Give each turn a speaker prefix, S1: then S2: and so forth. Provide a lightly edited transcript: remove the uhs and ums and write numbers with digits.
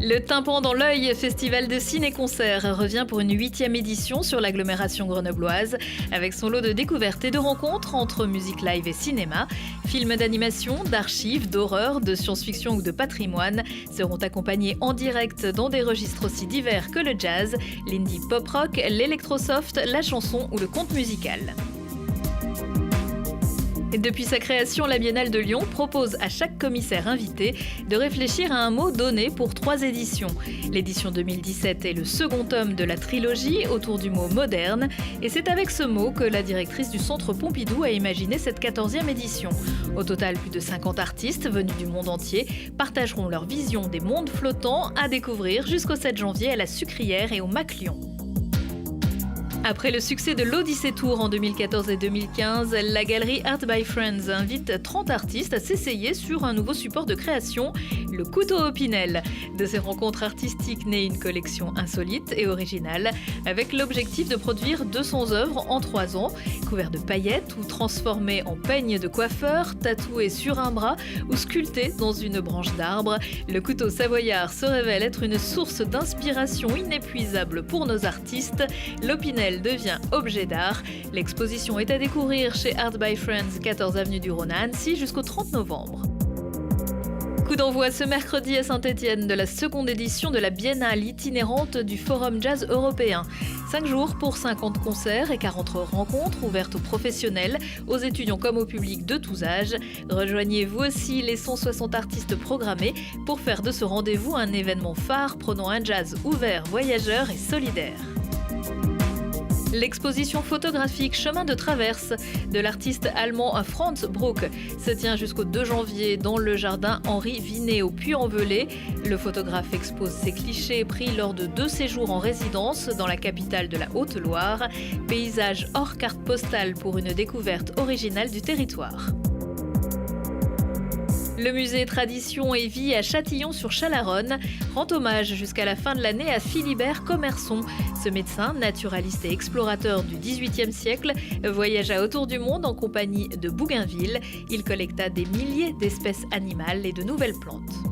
S1: Le Tympan dans l'œil, festival de ciné-concert, revient pour une 8e édition sur l'agglomération grenobloise, avec son lot de découvertes et de rencontres entre musique live et cinéma. Films d'animation, d'archives, d'horreur, de science-fiction ou de patrimoine seront accompagnés en direct dans des registres aussi divers que le jazz, l'indie pop-rock, l'électrosoft, la chanson ou le conte musical. Depuis sa création, la Biennale de Lyon propose à chaque commissaire invité de réfléchir à un mot donné pour 3 éditions. L'édition 2017 est le second tome de la trilogie autour du mot moderne, et c'est avec ce mot que la directrice du Centre Pompidou a imaginé cette 14e édition. Au total, plus de 50 artistes venus du monde entier partageront leur vision des mondes flottants à découvrir jusqu'au 7 janvier à la Sucrière et au Mac Lyon. Après le succès de l'Odyssée Tour en 2014 et 2015, la galerie Art by Friends invite 30 artistes à s'essayer sur un nouveau support de création, le couteau Opinel. De ces rencontres artistiques naît une collection insolite et originale, avec l'objectif de produire 200 œuvres en 3 ans, couverts de paillettes ou transformés en peignes de coiffeur, tatoués sur un bras ou sculptés dans une branche d'arbre. Le couteau savoyard se révèle être une source d'inspiration inépuisable pour nos artistes. L'Opinel devient objet d'art. L'exposition est à découvrir chez Art by Friends, 14 avenue du Rhône à Annecy jusqu'au 30 novembre. Coup d'envoi ce mercredi à Saint-Étienne de la seconde édition de la Biennale itinérante du Forum Jazz Européen. 5 jours pour 50 concerts et 40 rencontres ouvertes aux professionnels, aux étudiants comme au public de tous âges. Rejoignez vous aussi les 160 artistes programmés pour faire de ce rendez-vous un événement phare prônant un jazz ouvert, voyageur et solidaire. L'exposition photographique Chemin de traverse de l'artiste allemand Franz Bruck se tient jusqu'au 2 janvier dans le jardin Henri Vinet au Puy-en-Velay. Le photographe expose ses clichés pris lors de 2 séjours en résidence dans la capitale de la Haute-Loire. Paysage hors carte postale pour une découverte originale du territoire. Le musée Tradition et Vie à Châtillon-sur-Chalaronne rend hommage jusqu'à la fin de l'année à Philibert Commerson. Ce médecin, naturaliste et explorateur du XVIIIe siècle, voyagea autour du monde en compagnie de Bougainville. Il collecta des milliers d'espèces animales et de nouvelles plantes.